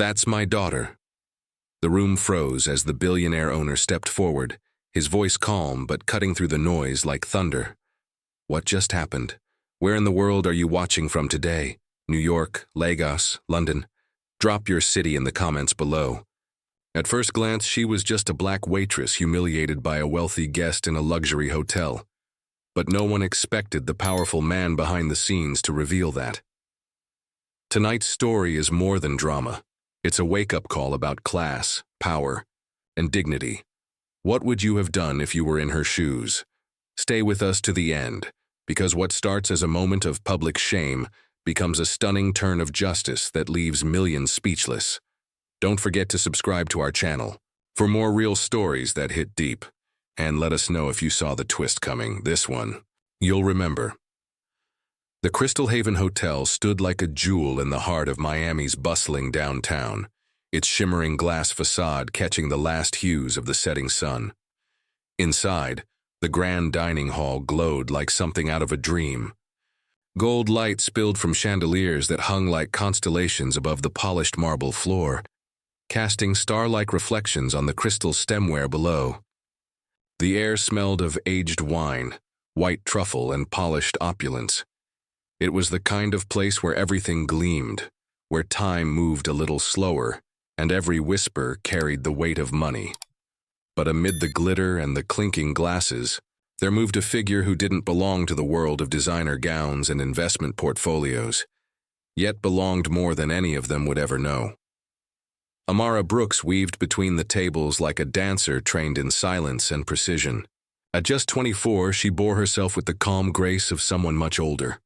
That's my daughter." The room froze as the billionaire owner stepped forward, his voice calm but cutting through the noise like thunder. "What just happened? Where in the world are you watching from today? New York, Lagos, London? Drop your city in the comments below." At first glance, she was just a black waitress humiliated by a wealthy guest in a luxury hotel. But no one expected the powerful man behind the scenes to reveal that. Tonight's story is more than drama. It's a wake-up call about class, power, and dignity. What would you have done if you were in her shoes? Stay with us to the end, because what starts as a moment of public shame becomes a stunning turn of justice that leaves millions speechless. Don't forget to subscribe to our channel for more real stories that hit deep. And let us know if you saw the twist coming. This one, you'll remember. The Crystal Haven Hotel stood like a jewel in the heart of Miami's bustling downtown, its shimmering glass facade catching the last hues of the setting sun. Inside, the grand dining hall glowed like something out of a dream. Gold light spilled from chandeliers that hung like constellations above the polished marble floor, casting star-like reflections on the crystal stemware below. The air smelled of aged wine, white truffle, and polished opulence. It was the kind of place where everything gleamed, where time moved a little slower, and every whisper carried the weight of money. But amid the glitter and the clinking glasses, there moved a figure who didn't belong to the world of designer gowns and investment portfolios, yet belonged more than any of them would ever know. Amara Brooks weaved between the tables like a dancer trained in silence and precision. At just 24, she bore herself with the calm grace of someone much older.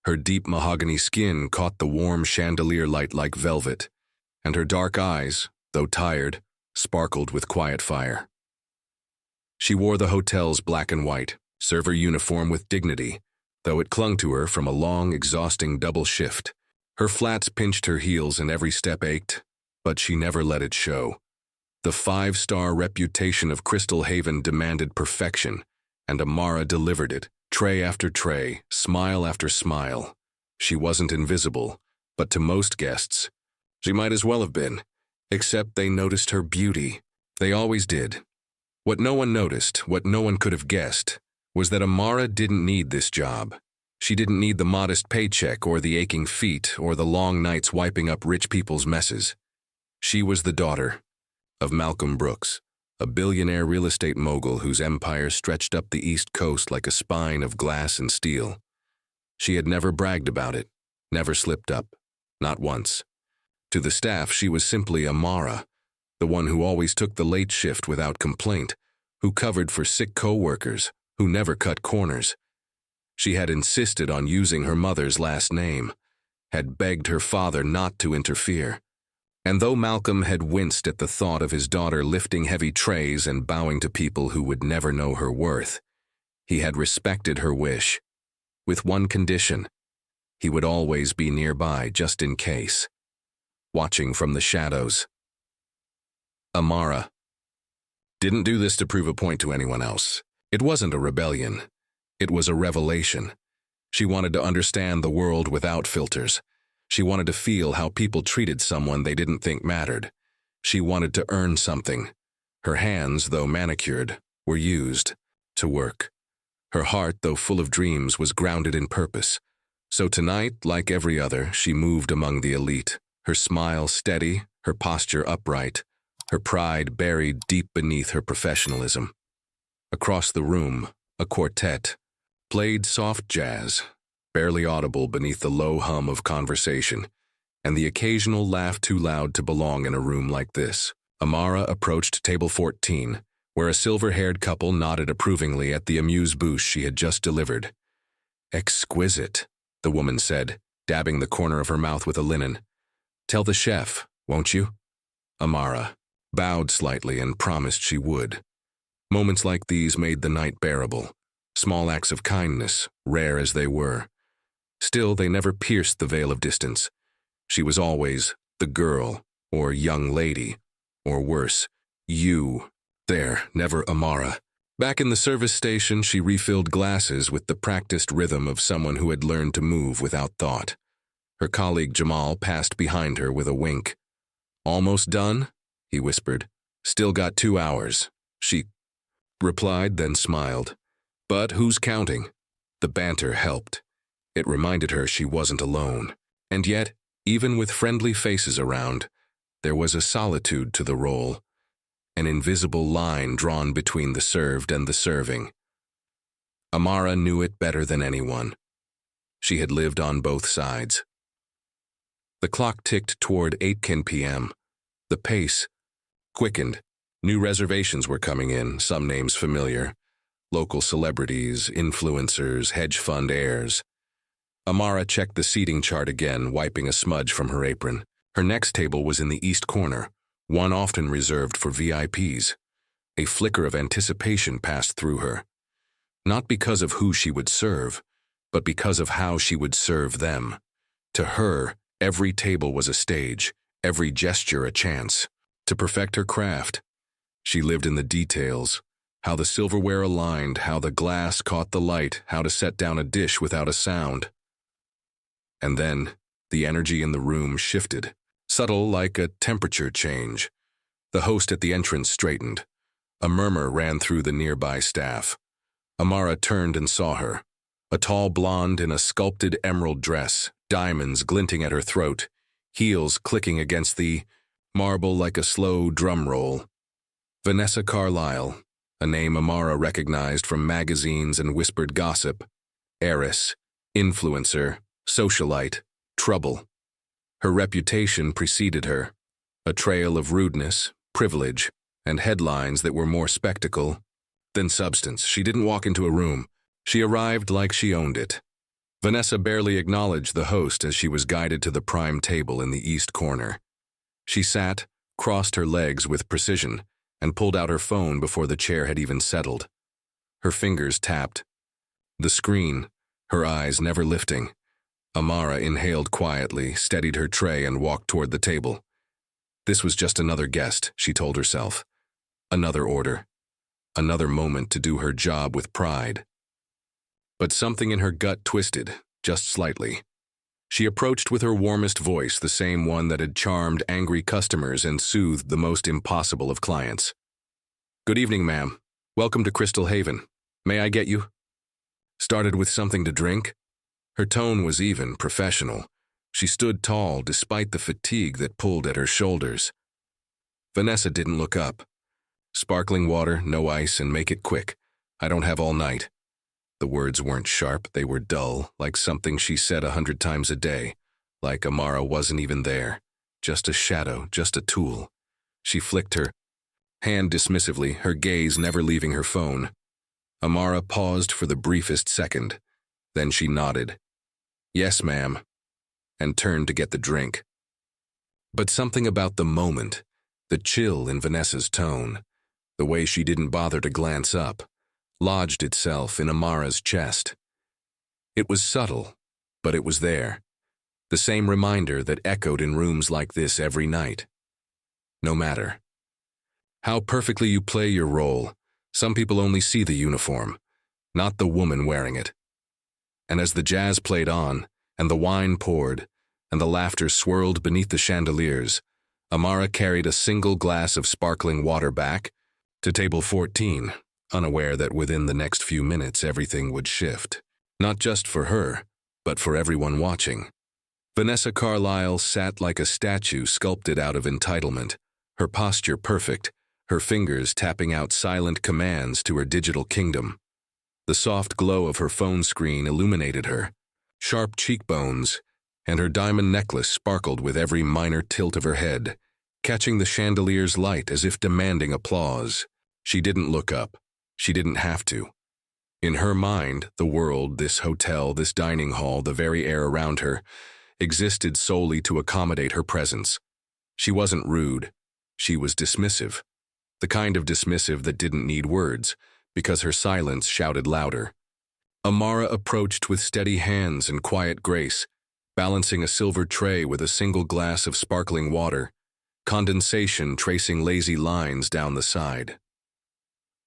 Her deep mahogany skin caught the warm chandelier light like velvet, and her dark eyes, though tired, sparkled with quiet fire. She wore the hotel's black and white server uniform with dignity, though it clung to her from a long, exhausting double shift. Her flats pinched her heels and every step ached, but she never let it show. The 5-star reputation of Crystal Haven demanded perfection, and Amara delivered it, tray after tray, smile after smile. She wasn't invisible, but to most guests, she might as well have been, except they noticed her beauty. They always did. What no one noticed, what no one could have guessed, was that Amara didn't need this job. She didn't need the modest paycheck or the aching feet or the long nights wiping up rich people's messes. She was the daughter of Malcolm Brooks, a billionaire real estate mogul whose empire stretched up the East Coast like a spine of glass and steel. She had never bragged about it, never slipped up, not once. To the staff, she was simply Amara, the one who always took the late shift without complaint, who covered for sick co-workers, who never cut corners. She had insisted on using her mother's last name, had begged her father not to interfere. And though Malcolm had winced at the thought of his daughter lifting heavy trays and bowing to people who would never know her worth, he had respected her wish. With one condition: he would always be nearby just in case, watching from the shadows. Amara didn't do this to prove a point to anyone else. It wasn't a rebellion. It was a revelation. She wanted to understand the world without filters. She wanted to feel how people treated someone they didn't think mattered. She wanted to earn something. Her hands, though manicured, were used to work. Her heart, though full of dreams, was grounded in purpose. So tonight, like every other, she moved among the elite, her smile steady, her posture upright, her pride buried deep beneath her professionalism. Across the room, a quartet played soft jazz, barely audible beneath the low hum of conversation, and the occasional laugh too loud to belong in a room like this. Amara approached table 14, where a silver-haired couple nodded approvingly at the amuse-bouche she had just delivered. "Exquisite," the woman said, dabbing the corner of her mouth with a linen. "Tell the chef, won't you?" Amara bowed slightly and promised she would. Moments like these made the night bearable. Small acts of kindness, rare as they were. Still, they never pierced the veil of distance. She was always the girl, or young lady, or worse, you. There, never Amara. Back in the service station, she refilled glasses with the practiced rhythm of someone who had learned to move without thought. Her colleague Jamal passed behind her with a wink. Almost done? He whispered. Still got 2 hours. She replied, then smiled. But who's counting? The banter helped. It reminded her she wasn't alone. And yet, even with friendly faces around, there was a solitude to the role, an invisible line drawn between the served and the serving. Amara knew it better than anyone. She had lived on both sides. The clock ticked toward 8 p.m. The pace quickened. New reservations were coming in, some names familiar. Local celebrities, influencers, hedge fund heirs. Amara checked the seating chart again, wiping a smudge from her apron. Her next table was in the east corner, one often reserved for VIPs. A flicker of anticipation passed through her. Not because of who she would serve, but because of how she would serve them. To her, every table was a stage, every gesture a chance to perfect her craft. She lived in the details, how the silverware aligned, how the glass caught the light, how to set down a dish without a sound. And then, the energy in the room shifted, subtle like a temperature change. The host at the entrance straightened. A murmur ran through the nearby staff. Amara turned and saw her, a tall blonde in a sculpted emerald dress, diamonds glinting at her throat, heels clicking against the marble like a slow drum roll. Vanessa Carlyle, a name Amara recognized from magazines and whispered gossip. Heiress, influencer, socialite, trouble. Her reputation preceded her, a trail of rudeness, privilege, and headlines that were more spectacle than substance. She didn't walk into a room. She arrived like she owned it. Vanessa barely acknowledged the host as she was guided to the prime table in the east corner. She sat, crossed her legs with precision, and pulled out her phone before the chair had even settled. Her fingers tapped the screen, her eyes never lifting. Amara inhaled quietly, steadied her tray, and walked toward the table. This was just another guest, she told herself. Another order. Another moment to do her job with pride. But something in her gut twisted, just slightly. She approached with her warmest voice, the same one that had charmed angry customers and soothed the most impossible of clients. "Good evening, ma'am. Welcome to Crystal Haven. May I get you?" Started with something to drink? Her tone was even, professional. She stood tall despite the fatigue that pulled at her shoulders. Vanessa didn't look up. "Sparkling water, no ice, and make it quick. I don't have all night." The words weren't sharp, they were dull, like something she said 100 times a day, like Amara wasn't even there. Just a shadow, just a tool. She flicked her hand dismissively, her gaze never leaving her phone. Amara paused for the briefest second. Then she nodded. "Yes, ma'am," and turned to get the drink. But something about the moment, the chill in Vanessa's tone, the way she didn't bother to glance up, lodged itself in Amara's chest. It was subtle, but it was there. The same reminder that echoed in rooms like this every night. No matter how perfectly you play your role, some people only see the uniform, not the woman wearing it. And as the jazz played on, and the wine poured, and the laughter swirled beneath the chandeliers, Amara carried a single glass of sparkling water back to table 14, unaware that within the next few minutes everything would shift. Not just for her, but for everyone watching. Vanessa Carlyle sat like a statue sculpted out of entitlement, her posture perfect, her fingers tapping out silent commands to her digital kingdom. The soft glow of her phone screen illuminated her, sharp cheekbones, and her diamond necklace sparkled with every minor tilt of her head, catching the chandelier's light as if demanding applause. She didn't look up. She didn't have to. In her mind, the world, this hotel, this dining hall, the very air around her, existed solely to accommodate her presence. She wasn't rude. She was dismissive. The kind of dismissive that didn't need words, because her silence shouted louder. Amara approached with steady hands and quiet grace, balancing a silver tray with a single glass of sparkling water, condensation tracing lazy lines down the side.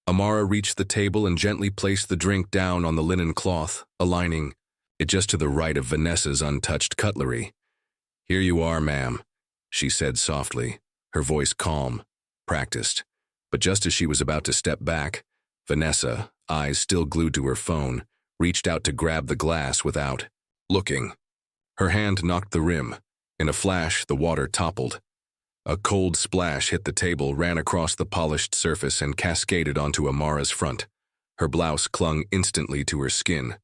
Amara reached the table and gently placed the drink down on the linen cloth, aligning it just to the right of Vanessa's untouched cutlery. "Here you are, ma'am," she said softly, her voice calm, practiced. But just as she was about to step back, Vanessa, eyes still glued to her phone, reached out to grab the glass without looking. Her hand knocked the rim. In a flash, the water toppled. A cold splash hit the table, ran across the polished surface, and cascaded onto Amara's front. Her blouse clung instantly to her skin.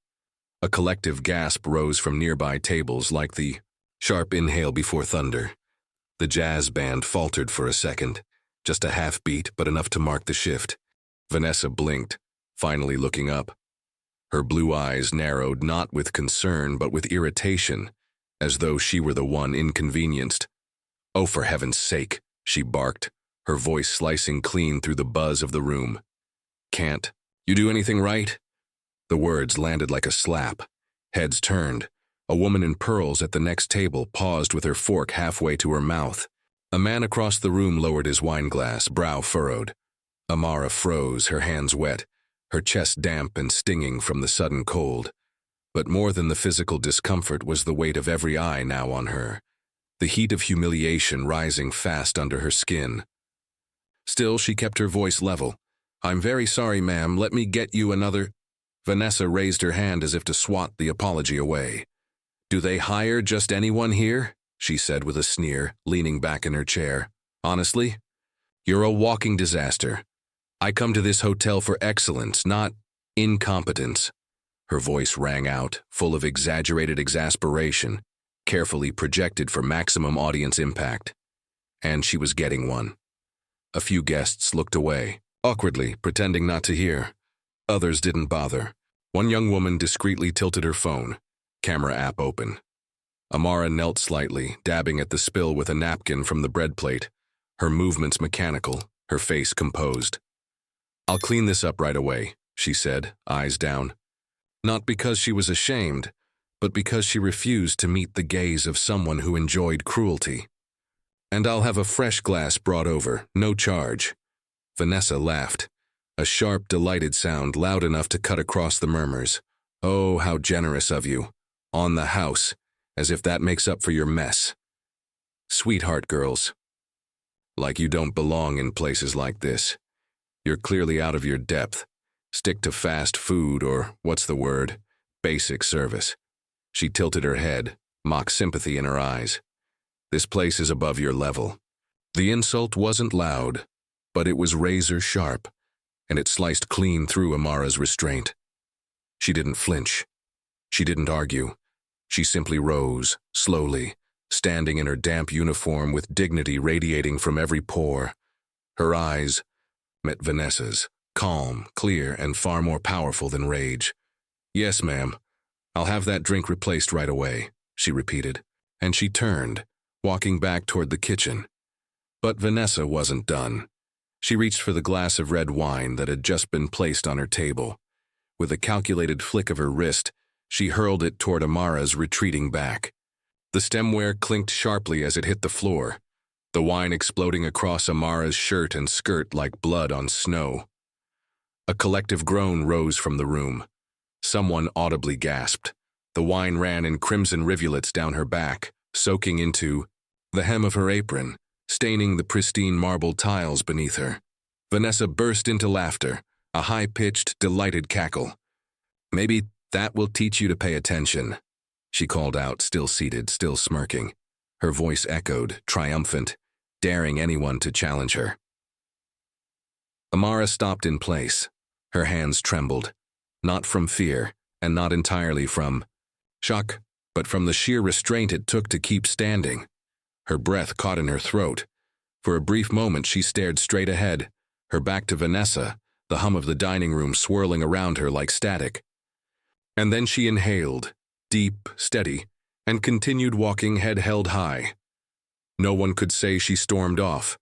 A collective gasp rose from nearby tables like the sharp inhale before thunder. The jazz band faltered for a second, just a half beat but enough to mark the shift. Vanessa blinked, finally looking up. Her blue eyes narrowed not with concern but with irritation, as though she were the one inconvenienced. "Oh, for heaven's sake," she barked, her voice slicing clean through the buzz of the room. "Can't you do anything right?" The words landed like a slap. Heads turned. A woman in pearls at the next table paused with her fork halfway to her mouth. A man across the room lowered his wineglass, brow furrowed. Amara froze, her hands wet, her chest damp and stinging from the sudden cold. But more than the physical discomfort was the weight of every eye now on her, the heat of humiliation rising fast under her skin. Still, she kept her voice level. "I'm very sorry, ma'am. Let me get you another—" Vanessa raised her hand as if to swat the apology away. "Do they hire just anyone here?" she said with a sneer, leaning back in her chair. "Honestly? You're a walking disaster. I come to this hotel for excellence, not incompetence." Her voice rang out, full of exaggerated exasperation, carefully projected for maximum audience impact. And she was getting one. A few guests looked away, awkwardly, pretending not to hear. Others didn't bother. One young woman discreetly tilted her phone, camera app open. Amara knelt slightly, dabbing at the spill with a napkin from the bread plate, her movements mechanical, her face composed. "I'll clean this up right away," she said, eyes down. Not because she was ashamed, but because she refused to meet the gaze of someone who enjoyed cruelty. "And I'll have a fresh glass brought over, no charge." Vanessa laughed, a sharp, delighted sound loud enough to cut across the murmurs. "Oh, how generous of you. On the house, as if that makes up for your mess. Sweetheart girls. Like you don't belong in places like this. You're clearly out of your depth. Stick to fast food or, what's the word, basic service." She tilted her head, mock sympathy in her eyes. "This place is above your level." The insult wasn't loud, but it was razor sharp, and it sliced clean through Amara's restraint. She didn't flinch. She didn't argue. She simply rose, slowly, standing in her damp uniform with dignity radiating from every pore. Her eyes met Vanessa's, calm, clear, and far more powerful than rage. "Yes, ma'am. I'll have that drink replaced right away," she repeated, and she turned, walking back toward the kitchen. But Vanessa wasn't done. She reached for the glass of red wine that had just been placed on her table. With a calculated flick of her wrist, she hurled it toward Amara's retreating back. The stemware clinked sharply as it hit the floor, the wine exploding across Amara's shirt and skirt like blood on snow. A collective groan rose from the room. Someone audibly gasped. The wine ran in crimson rivulets down her back, soaking into the hem of her apron, staining the pristine marble tiles beneath her. Vanessa burst into laughter, a high-pitched, delighted cackle. "Maybe that will teach you to pay attention," she called out, still seated, still smirking. Her voice echoed, triumphant, daring anyone to challenge her. Amara stopped in place. Her hands trembled, not from fear, and not entirely from shock, but from the sheer restraint it took to keep standing. Her breath caught in her throat. For a brief moment she stared straight ahead, her back to Vanessa, the hum of the dining room swirling around her like static. And then she inhaled, deep, steady, and continued walking head held high. No one could say she stormed off.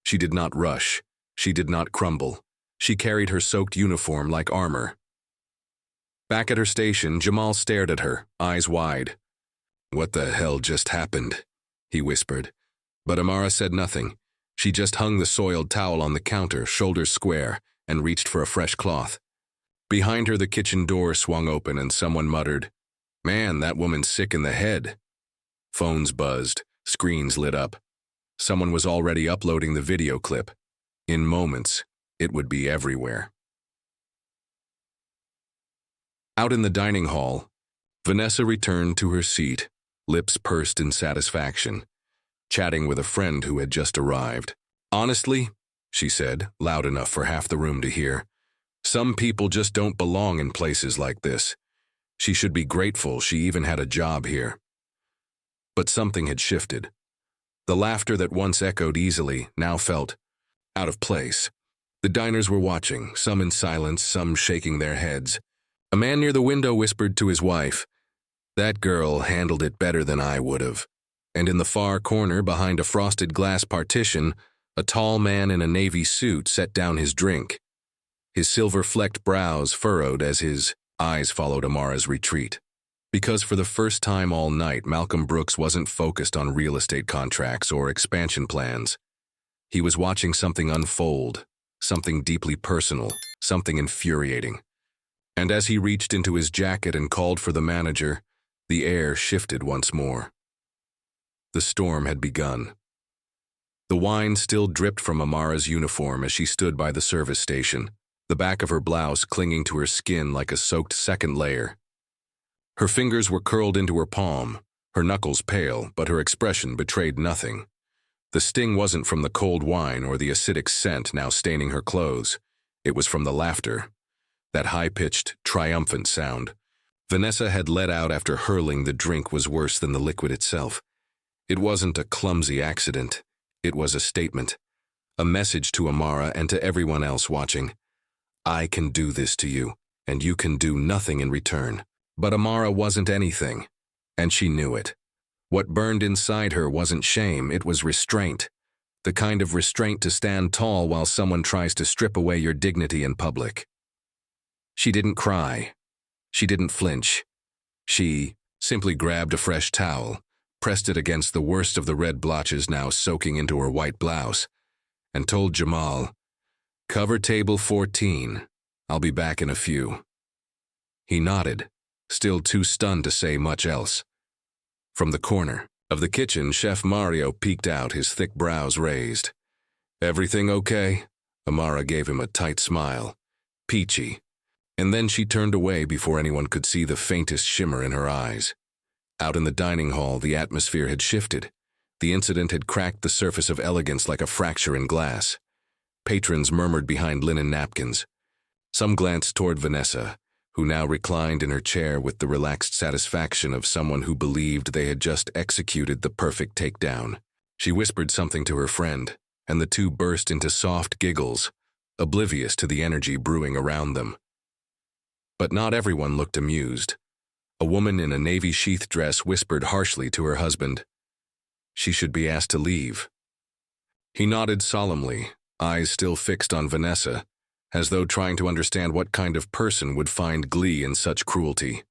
She did not rush. She did not crumble. She carried her soaked uniform like armor. Back at her station, Jamal stared at her, eyes wide. "What the hell just happened?" he whispered. But Amara said nothing. She just hung the soiled towel on the counter, shoulders square, and reached for a fresh cloth. Behind her, the kitchen door swung open and someone muttered, "Man, that woman's sick in the head." Phones buzzed, screens lit up. Someone was already uploading the video clip. In moments, it would be everywhere. Out in the dining hall, Vanessa returned to her seat, lips pursed in satisfaction, chatting with a friend who had just arrived. "Honestly," she said, loud enough for half the room to hear, "some people just don't belong in places like this. She should be grateful she even had a job here." But something had shifted. The laughter that once echoed easily now felt out of place. The diners were watching, some in silence, some shaking their heads. A man near the window whispered to his wife, "That girl handled it better than I would have." And in the far corner, behind a frosted glass partition, a tall man in a navy suit set down his drink. His silver-flecked brows furrowed as his eyes followed Amara's retreat. Because for the first time all night, Malcolm Brooks wasn't focused on real estate contracts or expansion plans. He was watching something unfold, something deeply personal, something infuriating. And as he reached into his jacket and called for the manager, the air shifted once more. The storm had begun. The wine still dripped from Amara's uniform as she stood by the service station, the back of her blouse clinging to her skin like a soaked second layer. Her fingers were curled into her palm, her knuckles pale, but her expression betrayed nothing. The sting wasn't from the cold wine or the acidic scent now staining her clothes. It was from the laughter, that high-pitched, triumphant sound Vanessa had let out after hurling the drink was worse than the liquid itself. It wasn't a clumsy accident. It was a statement, a message to Amara and to everyone else watching. "I can do this to you, and you can do nothing in return." But Amara wasn't anything, and she knew it. What burned inside her wasn't shame, it was restraint. The kind of restraint to stand tall while someone tries to strip away your dignity in public. She didn't cry. She didn't flinch. She simply grabbed a fresh towel, pressed it against the worst of the red blotches now soaking into her white blouse, and told Jamal, "Cover table 14. I'll be back in a few." He nodded, still too stunned to say much else. From the corner of the kitchen, Chef Mario peeked out, his thick brows raised. "Everything okay?" Amara gave him a tight smile. "Peachy." And then she turned away before anyone could see the faintest shimmer in her eyes. Out in the dining hall, the atmosphere had shifted. The incident had cracked the surface of elegance like a fracture in glass. Patrons murmured behind linen napkins. Some glanced toward Vanessa, who now reclined in her chair with the relaxed satisfaction of someone who believed they had just executed the perfect takedown. She whispered something to her friend, and the two burst into soft giggles, oblivious to the energy brewing around them. But not everyone looked amused. A woman in a navy sheath dress whispered harshly to her husband. She should be asked to leave. He nodded solemnly, eyes still fixed on Vanessa, as though trying to understand what kind of person would find glee in such cruelty.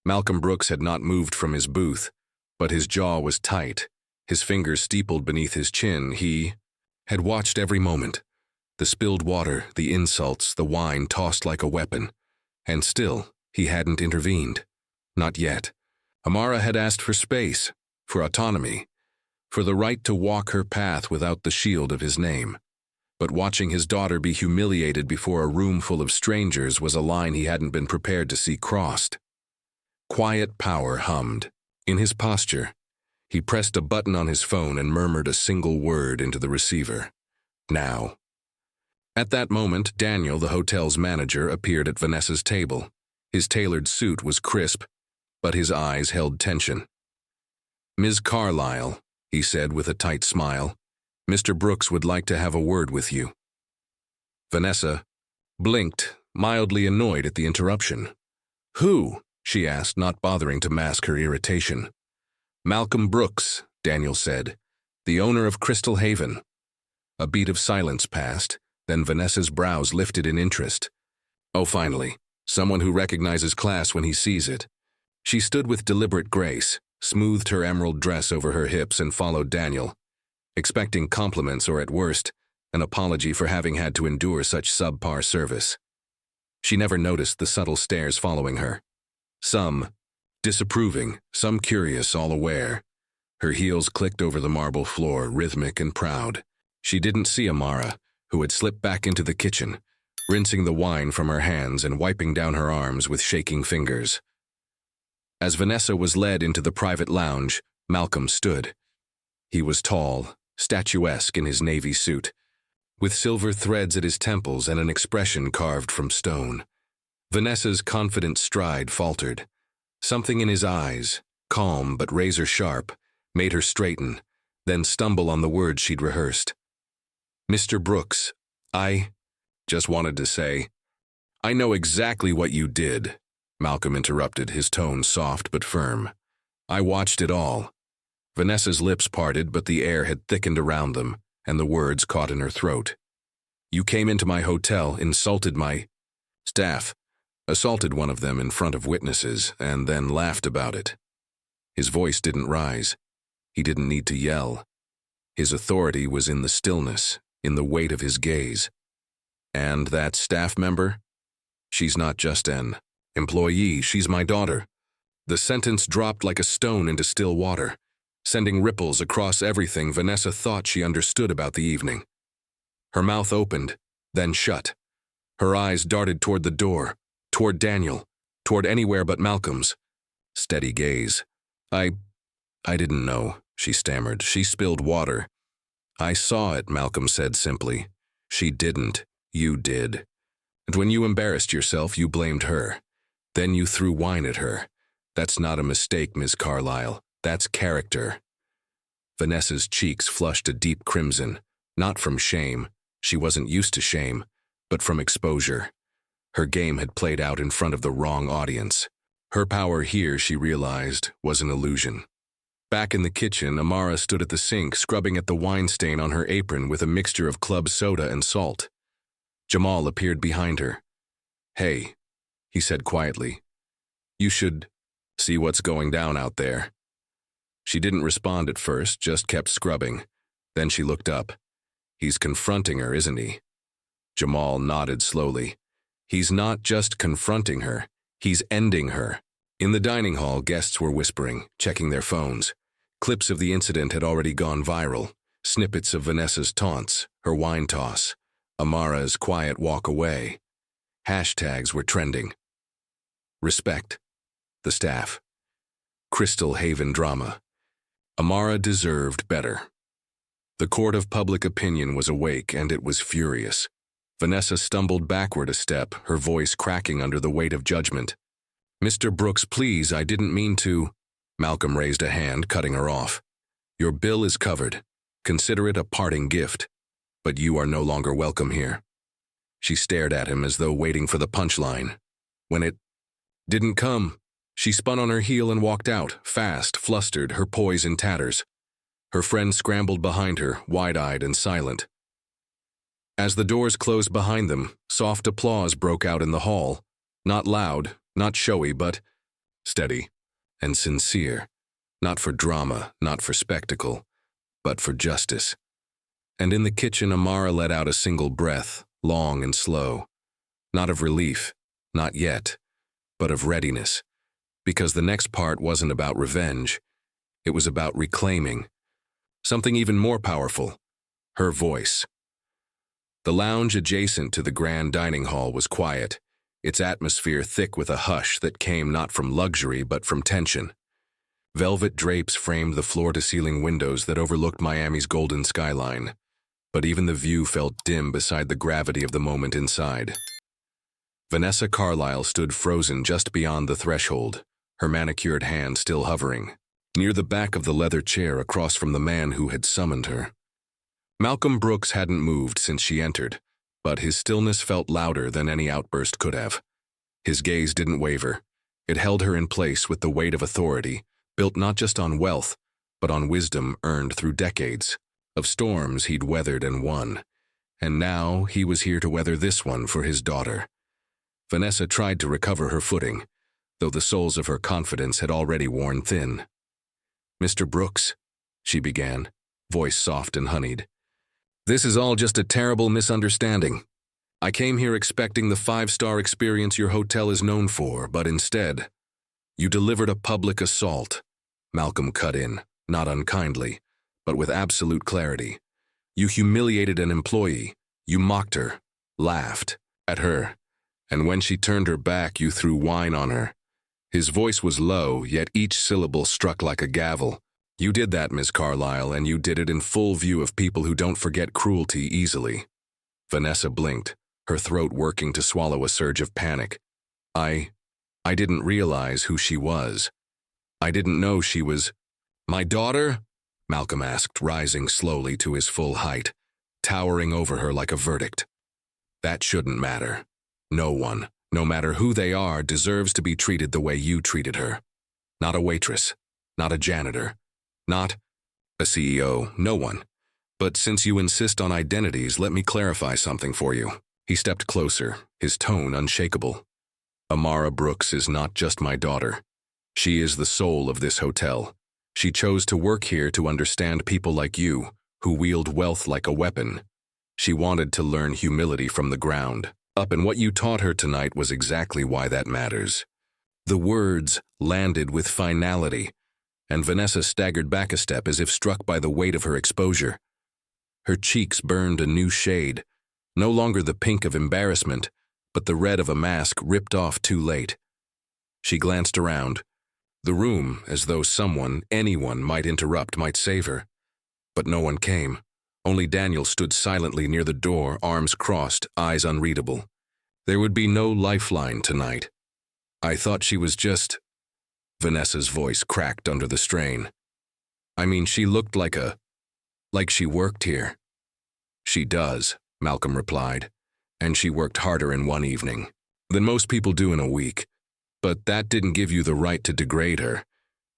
Malcolm Brooks had not moved from his booth, but his jaw was tight, his fingers steepled beneath his chin. He had watched every moment, the spilled water, the insults, the wine tossed like a weapon, and still he hadn't intervened. Not yet. Amara had asked for space, for autonomy, for the right to walk her path without the shield of his name. But watching his daughter be humiliated before a room full of strangers was a line he hadn't been prepared to see crossed. Quiet power hummed. In his posture, he pressed a button on his phone and murmured a single word into the receiver. "Now." At that moment, Daniel, the hotel's manager, appeared at Vanessa's table. His tailored suit was crisp, but his eyes held tension. "Ms. Carlyle," he said with a tight smile, "Mr. Brooks would like to have a word with you." Vanessa blinked, mildly annoyed at the interruption. "Who?" she asked, not bothering to mask her irritation. "Malcolm Brooks," Daniel said, "the owner of Crystal Haven." A beat of silence passed, then Vanessa's brows lifted in interest. Oh, finally, someone who recognizes class when he sees it. She stood with deliberate grace, smoothed her emerald dress over her hips, and followed Daniel, expecting compliments or, at worst, an apology for having had to endure such subpar service. She never noticed the subtle stares following her. Some disapproving, some curious, all aware. Her heels clicked over the marble floor, rhythmic and proud. She didn't see Amara, who had slipped back into the kitchen, rinsing the wine from her hands and wiping down her arms with shaking fingers. As Vanessa was led into the private lounge, Malcolm stood. He was tall, statuesque in his navy suit, with silver threads at his temples and an expression carved from stone. Vanessa's confident stride faltered. Something in his eyes, calm but razor-sharp, made her straighten, then stumble on the words she'd rehearsed. "Mr. Brooks, I just wanted to say, I know exactly what you did," Malcolm interrupted, his tone soft but firm. "I watched it all." Vanessa's lips parted, but the air had thickened around them, and the words caught in her throat. "You came into my hotel, insulted my staff, assaulted one of them in front of witnesses, and then laughed about it." His voice didn't rise. He didn't need to yell. His authority was in the stillness, in the weight of his gaze. "And that staff member? She's not just an employee, she's my daughter." The sentence dropped like a stone into still water, sending ripples across everything Vanessa thought she understood about the evening. Her mouth opened, then shut. Her eyes darted toward the door, toward Daniel, toward anywhere but Malcolm's. Steady gaze. I didn't know," she stammered. "She spilled water." "I saw it," Malcolm said simply. "She didn't. You did. And when you embarrassed yourself, you blamed her. Then you threw wine at her. That's not a mistake, Ms. Carlyle. That's character." Vanessa's cheeks flushed a deep crimson, not from shame. She wasn't used to shame, but from exposure. Her game had played out in front of the wrong audience. Her power here, she realized, was an illusion. Back in the kitchen, Amara stood at the sink, scrubbing at the wine stain on her apron with a mixture of club soda and salt. Jamal appeared behind her. "Hey," he said quietly. "You should see what's going down out there." She didn't respond at first, just kept scrubbing. Then she looked up. "He's confronting her, isn't he?" Jamal nodded slowly. "He's not just confronting her, he's ending her." In the dining hall, guests were whispering, checking their phones. Clips of the incident had already gone viral. Snippets of Vanessa's taunts, her wine toss, Amara's quiet walk away. Hashtags were trending. Respect. The staff. Crystal Haven drama. Amara deserved better. The court of public opinion was awake, and it was furious. Vanessa stumbled backward a step, her voice cracking under the weight of judgment. "Mr. Brooks, please, I didn't mean to." Malcolm raised a hand, cutting her off. "Your bill is covered. Consider it a parting gift. But you are no longer welcome here." She stared at him as though waiting for the punchline. When it didn't come, she spun on her heel and walked out, fast, flustered, her poise in tatters. Her friend scrambled behind her, wide-eyed and silent. As the doors closed behind them, soft applause broke out in the hall. Not loud, not showy, but steady and sincere. Not for drama, not for spectacle, but for justice. And in the kitchen, Amara let out a single breath, long and slow. Not of relief, not yet, but of readiness. Because the next part wasn't about revenge. It was about reclaiming. Something even more powerful. Her voice. The lounge adjacent to the grand dining hall was quiet, its atmosphere thick with a hush that came not from luxury but from tension. Velvet drapes framed the floor-to-ceiling windows that overlooked Miami's golden skyline, but even the view felt dim beside the gravity of the moment inside. Vanessa Carlyle stood frozen just beyond the threshold, her manicured hand still hovering, near the back of the leather chair across from the man who had summoned her. Malcolm Brooks hadn't moved since she entered, but his stillness felt louder than any outburst could have. His gaze didn't waver. It held her in place with the weight of authority, built not just on wealth, but on wisdom earned through decades, of storms he'd weathered and won. And now he was here to weather this one for his daughter. Vanessa tried to recover her footing, though the soles of her confidence had already worn thin. "Mr. Brooks," she began, voice soft and honeyed. "This is all just a terrible misunderstanding. I came here expecting the five-star experience your hotel is known for, but instead, you delivered a public assault." Malcolm cut in, not unkindly, but with absolute clarity. You humiliated an employee, you mocked her, laughed at her, and when she turned her back, you threw wine on her. His voice was low, yet each syllable struck like a gavel. You did that, Miss Carlyle, and you did it in full view of people who don't forget cruelty easily. Vanessa blinked, her throat working to swallow a surge of panic. I didn't realize who she was. I didn't know she was... My daughter? Malcolm asked, rising slowly to his full height, towering over her like a verdict. That shouldn't matter. No one, no matter who they are, deserves to be treated the way you treated her. Not a waitress, not a janitor, not a CEO, no one. But since you insist on identities, let me clarify something for you. He stepped closer, his tone unshakable. Amara Brooks is not just my daughter. She is the soul of this hotel. She chose to work here to understand people like you, who wield wealth like a weapon. She wanted to learn humility from the ground up, and what you taught her tonight was exactly why that matters. The words landed with finality, and Vanessa staggered back a step as if struck by the weight of her exposure. Her cheeks burned a new shade, no longer the pink of embarrassment, but the red of a mask ripped off too late. She glanced around, the room as though someone, anyone, might interrupt, might save her. But no one came. Only Daniel stood silently near the door, arms crossed, eyes unreadable. There would be no lifeline tonight. I thought she was just... Vanessa's voice cracked under the strain. I mean, she looked like she worked here. She does, Malcolm replied, and she worked harder in one evening than most people do in a week. But that didn't give you the right to degrade her.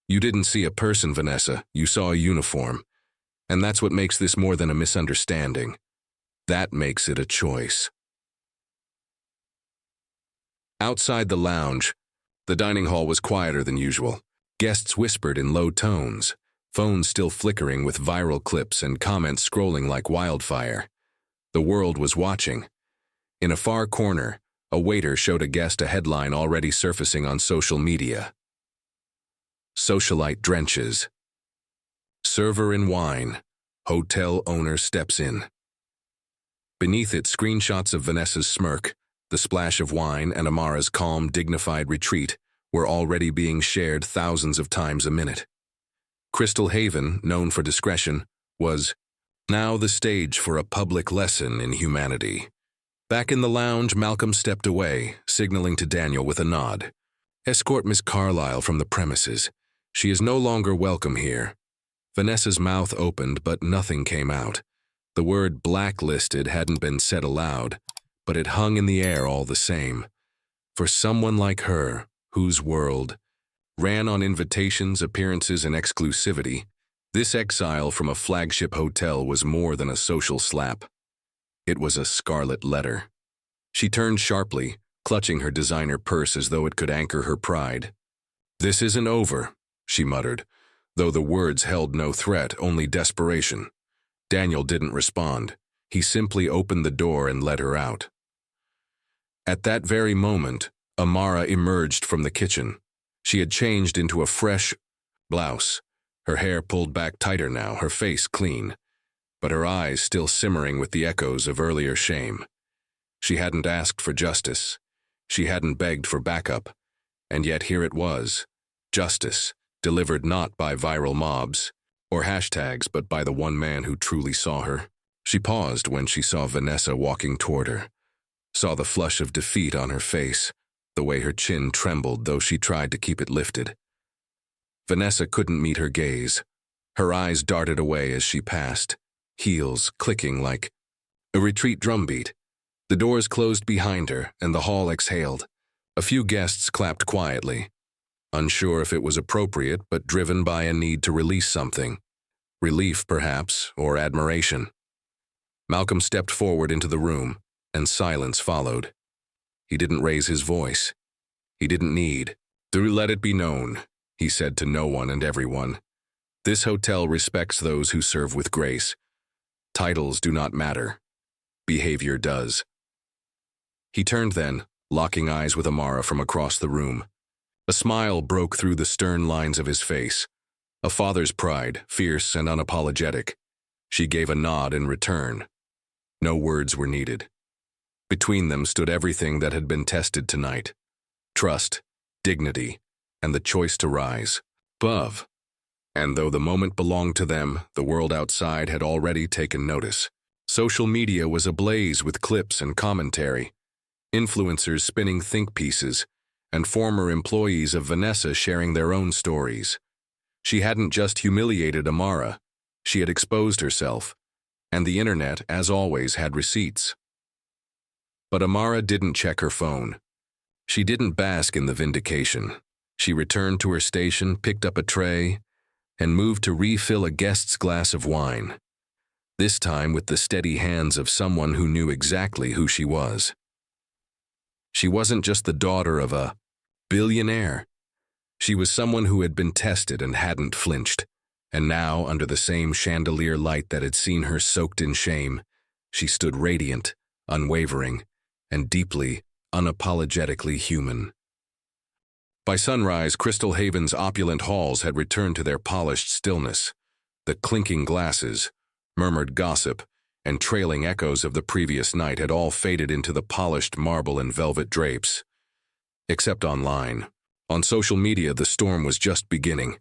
You didn't see a person, Vanessa, you saw a uniform. And that's what makes this more than a misunderstanding. That makes it a choice. Outside the lounge, the dining hall was quieter than usual. Guests whispered in low tones, phones still flickering with viral clips and comments scrolling like wildfire. The world was watching. In a far corner, a waiter showed a guest a headline already surfacing on social media. Socialite drenches. Server in wine. Hotel owner steps in. Beneath it, screenshots of Vanessa's smirk, the splash of wine, and Amara's calm, dignified retreat were already being shared thousands of times a minute. Crystal Haven, known for discretion, was now the stage for a public lesson in humanity. Back in the lounge, Malcolm stepped away, signaling to Daniel with a nod. Escort Miss Carlyle from the premises. She is no longer welcome here. Vanessa's mouth opened, but nothing came out. The word blacklisted hadn't been said aloud, but it hung in the air all the same. For someone like her, whose world ran on invitations, appearances, and exclusivity, this exile from a flagship hotel was more than a social slap. It was a scarlet letter. She turned sharply, clutching her designer purse as though it could anchor her pride. "This isn't over," she muttered, though the words held no threat, only desperation. Daniel didn't respond. He simply opened the door and let her out. At that very moment, Amara emerged from the kitchen. She had changed into a fresh blouse, her hair pulled back tighter now, her face clean, but her eyes still simmering with the echoes of earlier shame. She hadn't asked for justice. She hadn't begged for backup. And yet here it was. Justice, delivered not by viral mobs or hashtags, but by the one man who truly saw her. She paused when she saw Vanessa walking toward her, saw the flush of defeat on her face, the way her chin trembled though she tried to keep it lifted. Vanessa couldn't meet her gaze. Her eyes darted away as she passed, heels clicking like a retreat drumbeat. The doors closed behind her, and the hall exhaled. A few guests clapped quietly, unsure if it was appropriate, but driven by a need to release something. Relief, perhaps, or admiration. Malcolm stepped forward into the room, and silence followed. He didn't raise his voice. He didn't need to let it be known, he said to no one and everyone. This hotel respects those who serve with grace. Titles do not matter. Behavior does. He turned then, locking eyes with Amara from across the room. A smile broke through the stern lines of his face. A father's pride, fierce and unapologetic. She gave a nod in return. No words were needed. Between them stood everything that had been tested tonight. Trust, dignity, and the choice to rise above. And though the moment belonged to them, the world outside had already taken notice. Social media was ablaze with clips and commentary, influencers spinning think pieces, and former employees of Vanessa sharing their own stories. She hadn't just humiliated Amara, she had exposed herself, and the internet, as always, had receipts. But Amara didn't check her phone. She didn't bask in the vindication. She returned to her station, picked up a tray, and moved to refill a guest's glass of wine, this time with the steady hands of someone who knew exactly who she was. She wasn't just the daughter of a billionaire. She was someone who had been tested and hadn't flinched, and now, under the same chandelier light that had seen her soaked in shame, she stood radiant, unwavering, and deeply, unapologetically human. By sunrise, Crystal Haven's opulent halls had returned to their polished stillness. The clinking glasses, murmured gossip, and trailing echoes of the previous night had all faded into the polished marble and velvet drapes. Except online. On social media, the storm was just beginning.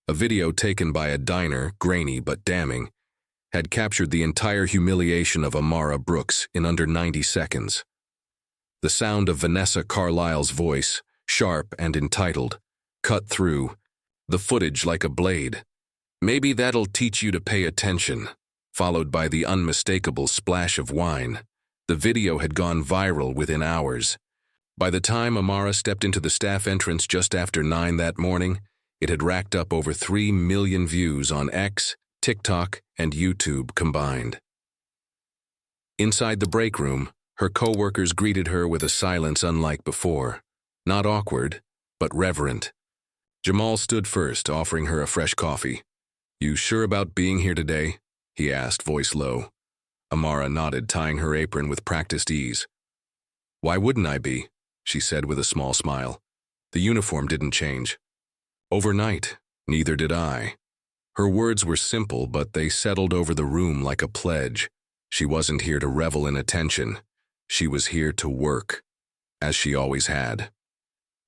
A video taken by a diner, grainy but damning, had captured the entire humiliation of Amara Brooks in under 90 seconds. The sound of Vanessa Carlisle's voice, sharp and entitled, cut through, the footage like a blade. "Maybe that'll teach you to pay attention," followed by the unmistakable splash of wine. The video had gone viral within hours. By the time Amara stepped into the staff entrance just after 9 that morning, it had racked up over 3 million views on X, TikTok, and YouTube combined. Inside the break room, her co-workers greeted her with a silence unlike before. Not awkward, but reverent. Jamal stood first, offering her a fresh coffee. "You sure about being here today?" he asked, voice low. Amara nodded, tying her apron with practiced ease. "Why wouldn't I be?" she said with a small smile. "The uniform didn't change." "Overnight, neither did I." Her words were simple, but they settled over the room like a pledge. She wasn't here to revel in attention. She was here to work, as she always had.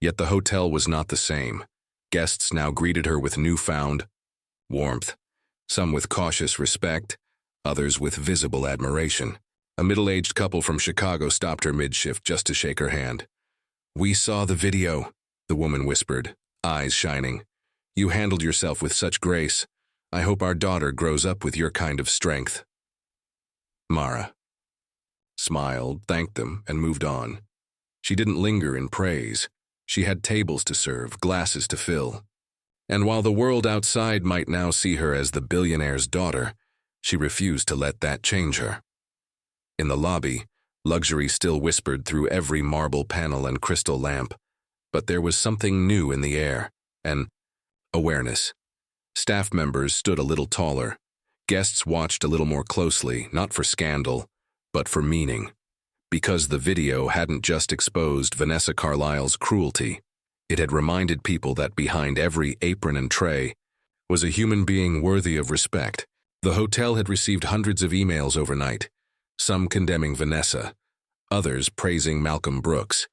Yet the hotel was not the same. Guests now greeted her with newfound warmth, some with cautious respect, others with visible admiration. A middle-aged couple from Chicago stopped her mid-shift just to shake her hand. "We saw the video," the woman whispered, eyes shining. "You handled yourself with such grace. I hope our daughter grows up with your kind of strength." Mara smiled, thanked them, and moved on. She didn't linger in praise. She had tables to serve, glasses to fill. And while the world outside might now see her as the billionaire's daughter, she refused to let that change her. In the lobby, luxury still whispered through every marble panel and crystal lamp, but there was something new in the air, an awareness. Staff members stood a little taller. Guests watched a little more closely, not for scandal, but for meaning. Because the video hadn't just exposed Vanessa Carlisle's cruelty, it had reminded people that behind every apron and tray was a human being worthy of respect. The hotel had received hundreds of emails overnight, some condemning Vanessa, others praising Malcolm Brooks,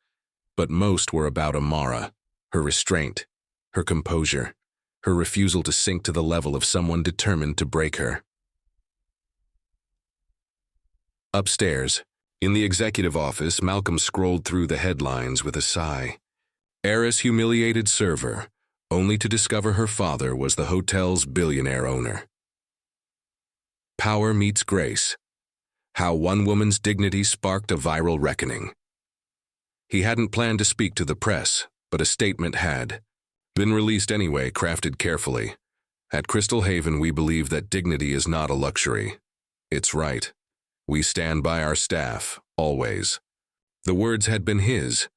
but most were about Amara, her restraint, her composure, her refusal to sink to the level of someone determined to break her. Upstairs, in the executive office, Malcolm scrolled through the headlines with a sigh. Heiress humiliated server, only to discover her father was the hotel's billionaire owner. Power meets grace. How one woman's dignity sparked a viral reckoning. He hadn't planned to speak to the press, but a statement had been released anyway, crafted carefully. At Crystal Haven, we believe that dignity is not a luxury. It's right. We stand by our staff, always. The words had been his,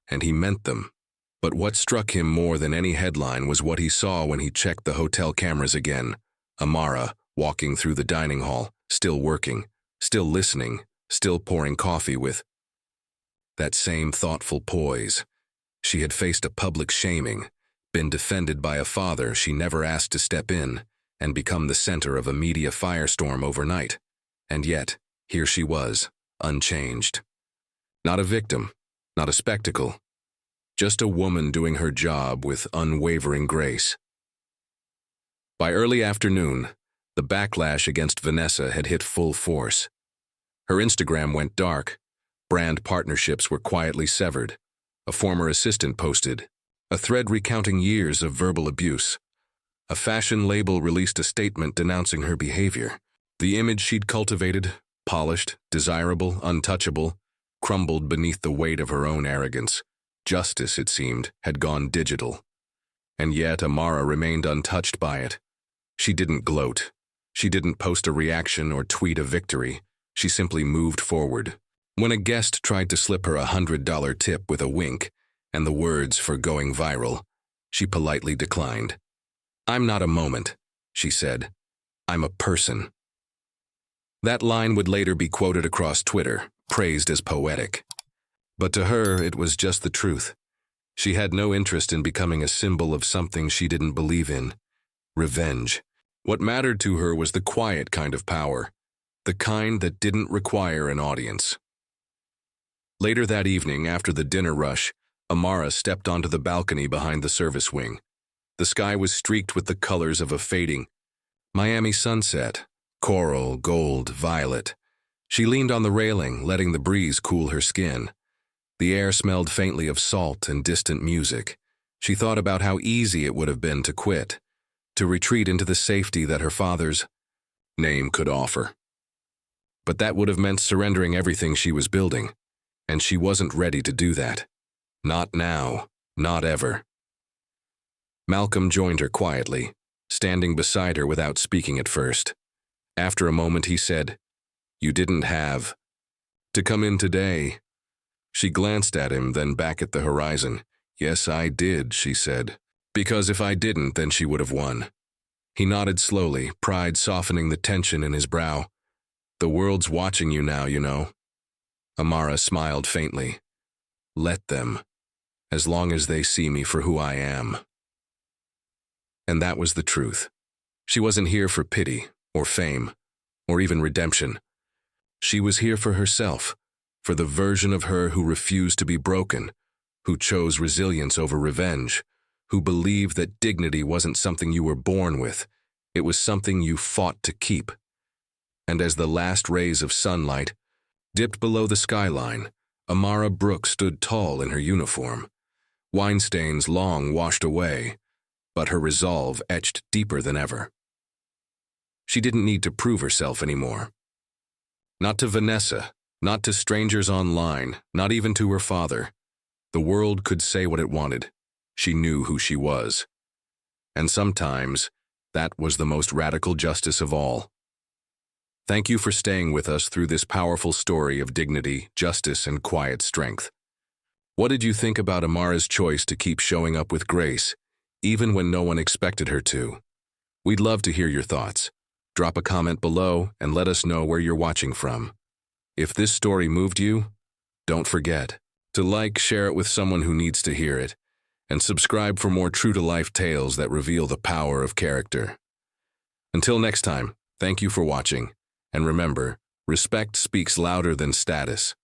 and he meant them. But what struck him more than any headline was what he saw when he checked the hotel cameras again. Amara, walking through the dining hall, still working, still listening, still pouring coffee with that same thoughtful poise. She had faced a public shaming, been defended by a father she never asked to step in, and become the center of a media firestorm overnight. And yet, here she was, unchanged. Not a victim, not a spectacle, just a woman doing her job with unwavering grace. By early afternoon, the backlash against Vanessa had hit full force. Her Instagram went dark, brand partnerships were quietly severed, a former assistant posted, a thread recounting years of verbal abuse. A fashion label released a statement denouncing her behavior. The image she'd cultivated, polished, desirable, untouchable, crumbled beneath the weight of her own arrogance. Justice, it seemed, had gone digital. And yet Amara remained untouched by it. She didn't gloat. She didn't post a reaction or tweet a victory. She simply moved forward. When a guest tried to slip her $100 tip with a wink and the words for going viral, she politely declined. "I'm not a moment," she said. "I'm a person." That line would later be quoted across Twitter, praised as poetic. But to her, it was just the truth. She had no interest in becoming a symbol of something she didn't believe in. Revenge. What mattered to her was the quiet kind of power, the kind that didn't require an audience. Later that evening, after the dinner rush, Amara stepped onto the balcony behind the service wing. The sky was streaked with the colors of a fading Miami sunset, coral, gold, violet. She leaned on the railing, letting the breeze cool her skin. The air smelled faintly of salt and distant music. She thought about how easy it would have been to quit, to retreat into the safety that her father's name could offer. But that would have meant surrendering everything she was building, and she wasn't ready to do that. Not now, not ever. Malcolm joined her quietly, standing beside her without speaking at first. After a moment he said, "You didn't have to come in today." She glanced at him, then back at the horizon. "Yes, I did," she said. "Because if I didn't, then she would have won." He nodded slowly, pride softening the tension in his brow. "The world's watching you now, you know." Amara smiled faintly. "Let them, as long as they see me for who I am." And that was the truth. She wasn't here for pity, or fame, or even redemption. She was here for herself, for the version of her who refused to be broken, who chose resilience over revenge, who believed that dignity wasn't something you were born with, it was something you fought to keep. And as the last rays of sunlight dipped below the skyline, Amara Brooke stood tall in her uniform. Wine stains long washed away, but her resolve etched deeper than ever. She didn't need to prove herself anymore. Not to Vanessa, not to strangers online, not even to her father. The world could say what it wanted. She knew who she was. And sometimes, that was the most radical justice of all. Thank you for staying with us through this powerful story of dignity, justice, and quiet strength. What did you think about Amara's choice to keep showing up with grace, even when no one expected her to? We'd love to hear your thoughts. Drop a comment below and let us know where you're watching from. If this story moved you, don't forget to like, share it with someone who needs to hear it, and subscribe for more true-to-life tales that reveal the power of character. Until next time, thank you for watching, and remember, respect speaks louder than status.